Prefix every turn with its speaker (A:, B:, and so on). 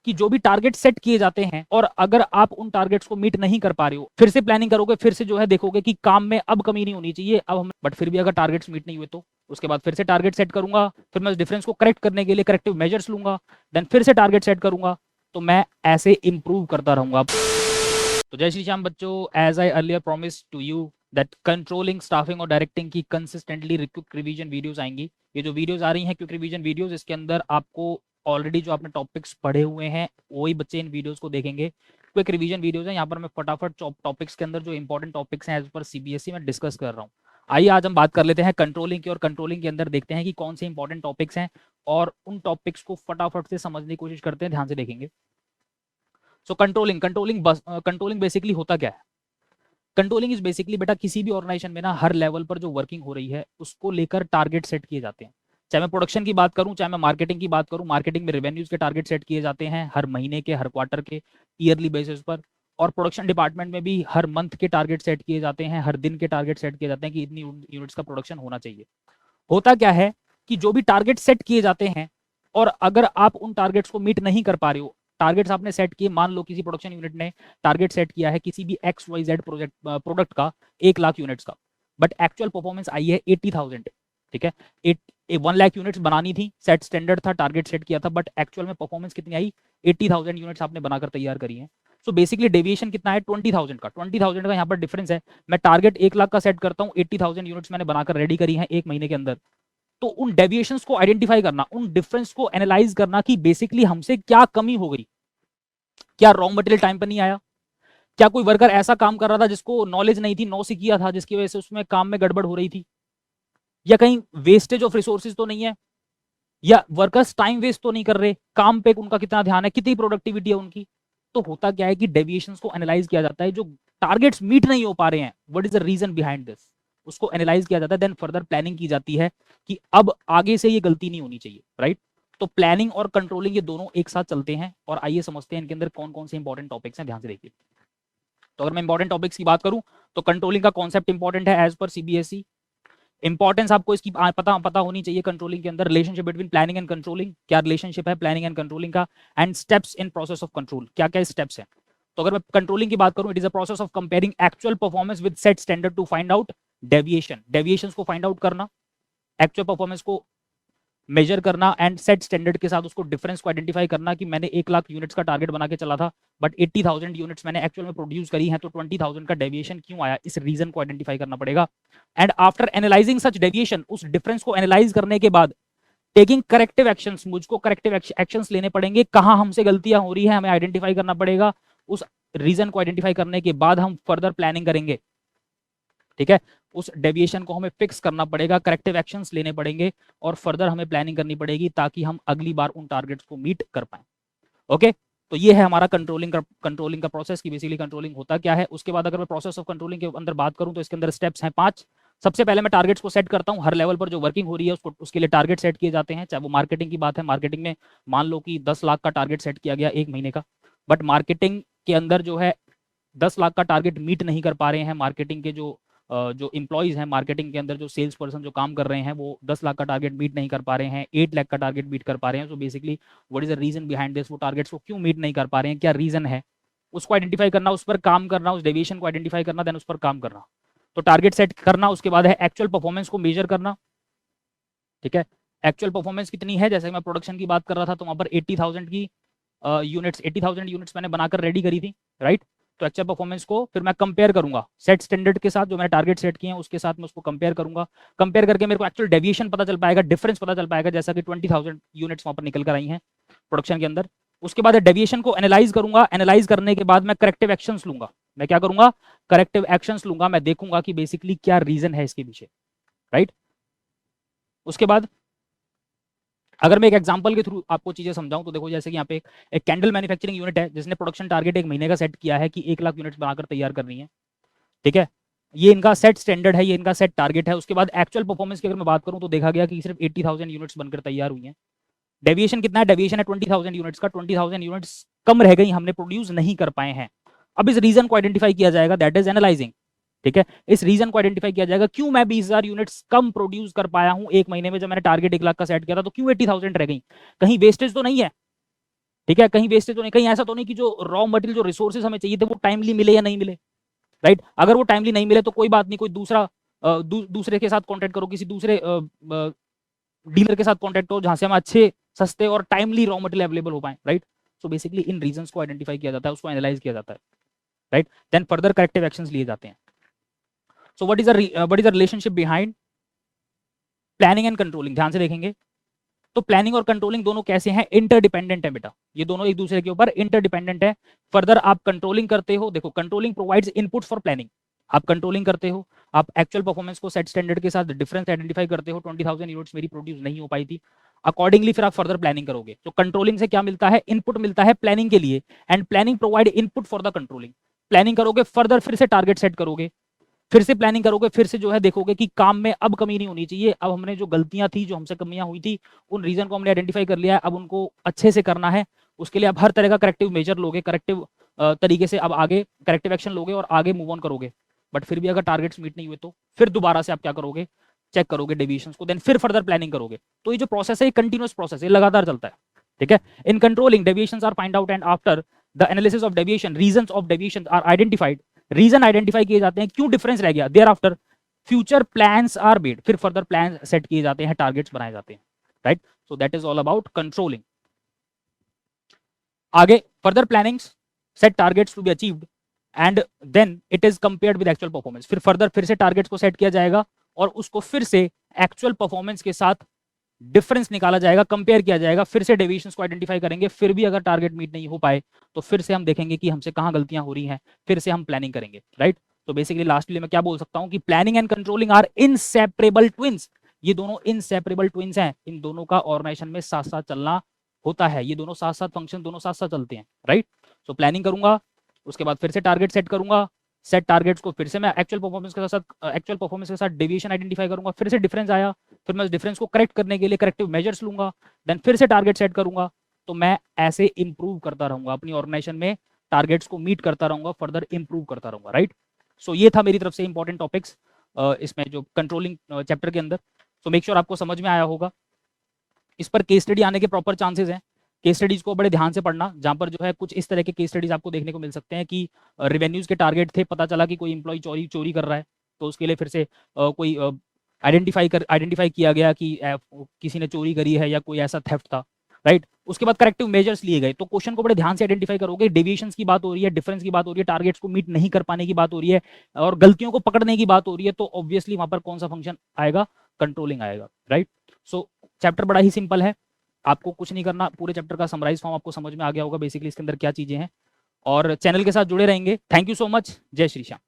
A: कि जो भी टारगेट सेट किए जाते हैं और अगर आप उन टारगेट्स को मीट नहीं कर पा रहे हो, फिर से प्लानिंग करोगे, फिर से जो है देखोगे कि काम में अब कमी नहीं होनी चाहिए, अब हम, बट फिर भी अगर टारगेट्स मीट नहीं हुए तो उसके बाद फिर से टारगेट सेट करूंगा, फिर मैं उस डिफरेंस को करेक्ट करने के लिए करेक्टिव मेजर्स लूंगा, देन फिर से टारगेट सेट करूंगा, तो मैं ऐसे इंप्रूव करता रहूंगा। तो जय श्री श्याम बच्चों, as I earlier promise to you that controlling, staffing और डायरेक्टिंग की कंसिस्टेंटली क्विक रिवीजन वीडियोस आएंगी। ये जो वीडियोस आ रही हैं क्विक रिवीजन वीडियोस, इसके अंदर आपको ऑलरेडी जो आपने टॉपिक्स पढ़े हुए हैं वही बच्चे इन वीडियोस को देखेंगे। क्विक रिवीजन वीडियोस है, यहाँ पर मैं फटाफट टॉपिक्स के अंदर जो इंपॉर्टेंट टॉपिक्स हैं एज पर सीबीएसई में डिस्कस कर रहा हूँ। आइए आज हम बात कर लेते हैं कंट्रोलिंग की, और कंट्रोलिंग के अंदर देखते हैं कि कौन से इंपॉर्टेंट टॉपिक्स हैं और उन टॉपिक्स को फटाफट से समझने की कोशिश करते हैं, ध्यान से देखेंगे। सो कंट्रोलिंग बेसिकली होता क्या है? कंट्रोलिंग इज बेसिकली बेटा किसी भी ऑर्गेनाइजेशन में ना हर लेवल पर जो वर्किंग हो रही है उसको लेकर टारगेट सेट किए जाते हैं। चाहे मैं प्रोडक्शन की बात करूं, चाहे मैं मार्केटिंग की बात करूं, मार्केटिंग में रेवेन्यूज के टारगेट सेट किए जाते हैं हर महीने के, हर क्वार्टर के, ईयरली बेसिस पर। और प्रोडक्शन डिपार्टमेंट में भी हर मंथ के टारगेट सेट किए जाते हैं, हर दिन के टारगेट सेट किए जाते हैं कि इतनी यूनिट्स का प्रोडक्शन होना चाहिए। होता क्या है कि जो भी टारगेट सेट किए जाते हैं और अगर आप उन टारगेट्स को मीट नहीं कर पा रहे हो, टारगेट्स आपने सेट किए, मान लो किसी प्रोडक्शन यूनिट ने टारगेट सेट किया है किसी भी एक्स वाई जेड प्रोडक्ट का 1 लाख यूनिट्स का, बट एक्चुअल परफॉर्मेंस आई है 80,000। ठीक है, 1 लाख यूनिट्स बनानी थी, सेट स्टैंडर्ड था, टारगेट सेट किया था, बट एक्चुअल में परफॉर्मेंस कितनी आई? 80,000 यूनिट्स आपने बनाकर तैयार करी है। सो बेसिकली डेविएशन कितना है? 20,000 का। 20,000 का यहाँ पर डिफरेंस है। मैं टारगेट 1 लाख का सेट करता हूँ, 80,000 यूनिट्स मैंने बनाकर रेडी करी है 1 महीने के अंदर। तो उन डेविएशंस को आइडेंटिफाई करना, उन डिफरेंस को एनालाइज करना कि बेसिकली हमसे क्या कमी हो गई। क्या रॉ मटेरियल टाइम पर नहीं आया? क्या कोई वर्कर ऐसा काम कर रहा था जिसको नॉलेज नहीं थी, नौ से किया था, जिसकी वजह से उसमें काम में गड़बड़ हो रही थी? या कहीं वेस्टेज ऑफ रिसोर्सेज तो नहीं है? या वर्कर्स टाइम वेस्ट तो नहीं कर रहे? काम पे उनका कितना ध्यान है, कितनी प्रोडक्टिविटी है उनकी? तो होता क्या है कि डेविएशंस को एनालाइज किया जाता है, जो टारगेट्स मीट नहीं हो पा रहे हैं, what is the reason behind this, उसको एनालाइज किया जाता है, देन फर्दर प्लानिंग की जाती है कि अब आगे से ये गलती नहीं होनी चाहिए, राइट? तो प्लानिंग और कंट्रोलिंग ये दोनों एक साथ चलते हैं, और आइए समझते हैं इनके अंदर कौन कौन से इंपॉर्टेंट टॉपिक्स हैं, ध्यान से देखिए। तो अगर मैं इंपॉर्टेंट टॉपिक्स की बात करूं तो कंट्रोलिंग का कॉन्सेप्ट इंपॉर्टेंट है एज पर सीबीएसई। इंपॉर्टेंस आपको इसकी पता होनी चाहिए कंट्रोलिंग के अंदर। Relationship between planning and controlling, क्या रिलेशनशिप है प्लानिंग एंड कंट्रोलिंग का? And steps in process of control, क्या क्या स्टेप्स हैं? तो अगर मैं कंट्रोलिंग की बात करूं, it is a process of comparing actual performance with set standard to find out deviation, deviations को फाइंड आउट करना, एक्चुअल परफॉर्मेंस को मेजर करना एंड सेट स्टैंडर्ड के साथ उसको डिफरेंस को आइडेंटिफाई करना कि मैंने 1 लाख यूनिट्स का टारगेट बना के चला था, बट 80,000 यूनिट्स मैंने एक्चुअल में प्रोड्यूस करी हैं, तो 20,000 का डेविएशन क्यों आया, इस रीजन को आइडेंटिफाई करना पड़ेगा। And after analysing such deviation, उस डिफरेंस को एनालाइज करने के बाद टेकिंग करेक्टिव एक्शंस, मुझको करेक्टिव एक्शंस लेने पड़ेंगे, कहां हमसे गलतियां हो रही है हमें आइडेंटिफाई करना पड़ेगा। उस रीजन को आइडेंटिफाई करने के बाद हम फर्दर प्लानिंग करेंगे। ठीक है, उस डेविएशन को हमें फिक्स करना पड़ेगा, करेक्टिव एक्शंस लेने पड़ेंगे और फर्दर हमें प्लानिंग करनी पड़ेगी ताकि हम अगली बार उन टारगेट्स को मीट कर पाए। ओके, तो ये है हमारा कंट्रोलिंग का प्रोसेस की बेसिकली कंट्रोलिंग होता क्या है। उसके बाद अगर मैं प्रोसेस ऑफ कंट्रोलिंग के अंदर बात करूं तो इसके अंदर स्टेप्स हैं 5। सबसे पहले मैं टारगेट्स को सेट करता हूं, हर लेवल पर जो वर्किंग हो रही है उसको, उसके लिए टारगेट सेट किए जाते हैं। चाहे वो मार्केटिंग की बात है, मार्केटिंग में मान लो कि 10 लाख का टारगेट सेट किया गया 1 महीने का, बट मार्केटिंग के अंदर जो है 10 लाख का टारगेट मीट नहीं कर पा रहे हैं। मार्केटिंग के जो इंप्लॉइज हैं, मार्केटिंग के अंदर जो सेल्स पर्सन जो काम कर रहे हैं, वो 10 लाख का टारगेट मीट नहीं कर पा रहे हैं, 8 लाख का टारगेट मीट कर पा रहे हैं। So basically what is the reason behind this, वो टारगेट्स को क्यों मीट नहीं कर पा रहे हैं, क्या रीजन है, उसको आइडेंटिफाई करना, उस पर काम करना, उस डेविएशन को आइडेंटिफाई करना, देन उस पर काम करना। तो टारगेट सेट करना, उसके बाद है एक्चुअल परफॉर्मेंस को मेजर करना। ठीक है, एक्चुअल परफॉर्मेंस कितनी है, जैसे मैं प्रोडक्शन की बात कर रहा था तो वहां पर 80,000 की यूनिट्स, 80,000 यूनिट्स मैंने बनाकर रेडी करी थी, राइट? तो एक्चुअल परफॉर्मेंस को फिर मैं कंपेयर करूंगा सेट स्टैंडर्ड के साथ, जो मैंने टारगेट सेट किए हैं उसके साथ मैं उसको कंपेयर करूंगा। कंपेयर करके मेरे को एक्चुअल डेविएशन पता चल पाएगा, डिफरेंस पता चल पाएगा, जैसा कि 20,000 यूनिट्स वहां पर निकल कर आई हैं प्रोडक्शन के अंदर। उसके बाद डेविएशन को एनालाइज करूंगा, एनालाइज करने के बाद मैं करेक्टिव एक्शंस लूंगा। मैं क्या करूंगा? करेक्टिव एक्शंस लूंगा, मैं देखूंगा कि बेसिकली क्या रीजन है इसके पीछे, राइट? उसके बाद अगर मैं एक एग्जांपल के थ्रू आपको चीजें समझाऊं तो देखो, जैसे कि यहाँ पे एक कैंडल मैन्युफैक्चरिंग यूनिट है जिसने प्रोडक्शन टारगेट 1 महीने का सेट किया है कि 1 लाख यूनिट्स बनाकर तैयार करनी है। ठीक है, ये इनका सेट स्टैंडर्ड है, ये इनका सेट टारगेट है। उसके बाद एक्चुअल परफॉर्मेंस की अगर मैं बात करूं तो देखा गया कि सिर्फ 80,000 यूनिट्स बनकर तैयार हुई हैं। डेविएशन कितना है? डेविएशन है 20,000 यूनिट्स का, 20,000 यूनिट्स कम रह गई, हमने प्रोड्यूस नहीं कर पाए हैं। अब इस रीजन को आइडेंटिफाई किया जाएगा, दैट इज एनालाइजिंग। ठीक है, इस रीजन को आइडेंटिफाई किया जाएगा, क्यों मैं 20,000 यूनिट्स कम प्रोड्यूस कर पाया हूं 1 महीने में, जब मैंने टारगेट 1 लाख का सेट किया था, तो क्यों 80,000 रह गई, कहीं वेस्टेज तो नहीं है? ठीक है, कहीं वेस्टेज तो नहीं, कहीं ऐसा तो नहीं कि जो रॉ मटेरियल जो रिसोर्सेज हमें चाहिए थे वो टाइमली मिले या नहीं मिले, राइट। अगर वो टाइमली नहीं मिले तो कोई बात नहीं, कोई दूसरा दूसरे के साथ कॉन्टेक्ट करो, किसी दूसरे डीलर के साथ कॉन्टेक्ट करो जहां से हम अच्छे सस्ते और टाइमली रॉ मटेरियल अवेलेबल हो पाए, राइट। सो बेसिकली इन रीजंस को आइडेंटिफाई किया जाता है, उसको एनालाइज किया जाता है, right. Then further corrective actions लिए जाते हैं। So what is the relationship behind planning and controlling, ध्यान से देखेंगे तो प्लानिंग और कंट्रोलिंग दोनों कैसे हैं, इंटरडिपेंडेंट है बेटा, ये दोनों एक दूसरे के ऊपर इंटरडिपेंडेंट है। फर्दर आप कंट्रोलिंग करते हो, देखो controlling provides input for planning, आप कंट्रोलिंग करते हो, आप एक्चुअल परफॉर्मेंस को सेट स्टैंडर्ड के साथ डिफरेंस आइडेंटिफाई करते हो, 20,000 यूनिट्स मेरी प्रोड्यूस नहीं हो पाई थी, अकॉर्डिंगली फिर आप फर्दर प्लानिंग करोगे। तो कंट्रोलिंग से क्या मिलता है, इनपुट मिलता है प्लानिंग के लिए, and planning provide input for the controlling, planning करोगे फर्दर फिर से टारगेट सेट करोगे, फिर से प्लानिंग करोगे, फिर से जो है देखोगे कि काम में अब कमी नहीं होनी चाहिए, अब हमने जो गलतियां थी, जो हमसे कमियां हुई थी, उन रीजन को हमने आइडेंटिफाई कर लिया है, अब उनको अच्छे से करना है, उसके लिए आप हर तरह का करेक्टिव मेजर लोगे, करेक्टिव तरीके से अब आगे करेक्टिव एक्शन लोगे और आगे मूव ऑन करोगे। बट फिर भी अगर टारगेट्स मीट नहीं हुए तो फिर दोबारा से आप क्या करोगे, चेक करोगे डेविएशंस को, देन फिर फर्दर प्लानिंग करोगे। तो ये जो प्रोसेस है ये कंटिन्यूअस प्रोसेस है, लगातार चलता है, ठीक है। In controlling deviations are find out and after the analysis of deviation reasons of deviation are identified, reason identify किए जाते हैं, क्यों डिफरेंस रह गया, thereafter future plans are made, फिर फर्दर प्लान सेट किए जाते हैं, टारगेट्स बनाए जाते हैं, right. So that is all about controlling. आगे further plannings set targets to be achieved and then it is compared with actual performance, फिर further फिर से टारगेट्स को सेट किया जाएगा और उसको फिर से एक्चुअल परफॉर्मेंस के साथ डिफरेंस निकाला जाएगा, कंपेयर किया जाएगा, फिर से डेविएशंस को आइडेंटिफाई करेंगे, फिर भी अगर टारगेट मीट नहीं हो पाए तो फिर से हम देखेंगे कि हमसे कहां गलतियां हो रही हैं, फिर से हम प्लानिंग करेंगे, राइट। तो बेसिकली लास्टली मैं क्या बोल सकता हूं कि planning and controlling are inseparable twins, ये दोनों इनसेपरेबल ट्विंस हैं, इन दोनों का ऑर्गेनाइजेशन में साथ साथ चलना होता है, ये दोनों साथ साथ फंक्शन दोनों साथ साथ चलते हैं, राइट। सो प्लानिंग करूंगा, उसके बाद फिर से टारगेट सेट करूंगा, सेट टारगेट्स को फिर से मैं एक्चुअल परफॉर्मेंस के साथ डेविएशन आइडेंटिफाई करूंगा, फिर से डिफरेंस आया, फिर मैं उस डिफरेंस को करेक्ट करने के लिए करेक्टिव मेजर्स लूंगा, देन फिर से टारगेट सेट करूंगा। तो मैं ऐसे इंप्रूव करता रहूंगा अपनी ऑर्गेनाइजेशन में, टारगेट्स को मीट करता रहूंगा, फर्दर इंप्रूव करता रहूंगा, राइट। सो ये था मेरी तरफ से इंपॉर्टेंट टॉपिक्स इसमें जो कंट्रोलिंग चैप्टर के अंदर। सो मेक श्योर आपको समझ में आया होगा। इस पर केस स्टडी आने के प्रॉपर चांसेस हैं, केस स्टडीज को बड़े ध्यान से पढ़ना, जहां पर जो है कुछ इस तरह के केस स्टडीज आपको देखने को मिल सकते हैं कि रेवेन्यूज के टारगेट थे, पता चला कि कोई इंप्लॉय चोरी कर रहा है, तो उसके लिए फिर से कोई आइडेंटिफाई किया गया कि किसी ने चोरी करी है या कोई ऐसा थेफ्ट था, राइट। उसके बाद करेक्टिव मेजर्स लिए गए, तो क्वेश्चन को बड़े ध्यान से आइडेंटिफाई करोगे, डेविएशंस की बात हो रही है, डिफरेंस की बात हो रही है, टारगेट्स को मीट नहीं कर पाने की बात हो रही है और गलतियों को पकड़ने की बात हो रही है, तो ऑब्वियसली वहां पर कौन सा फंक्शन आएगा, कंट्रोलिंग आएगा, राइट। सो चैप्टर बड़ा ही सिंपल है, आपको कुछ नहीं करना, पूरे चैप्टर का समराइज फॉर्म आपको समझ में आ गया होगा बेसिकली इसके अंदर क्या चीजें हैं, और चैनल के साथ जुड़े रहेंगे। थैंक यू सो मच, जय श्री श्याम।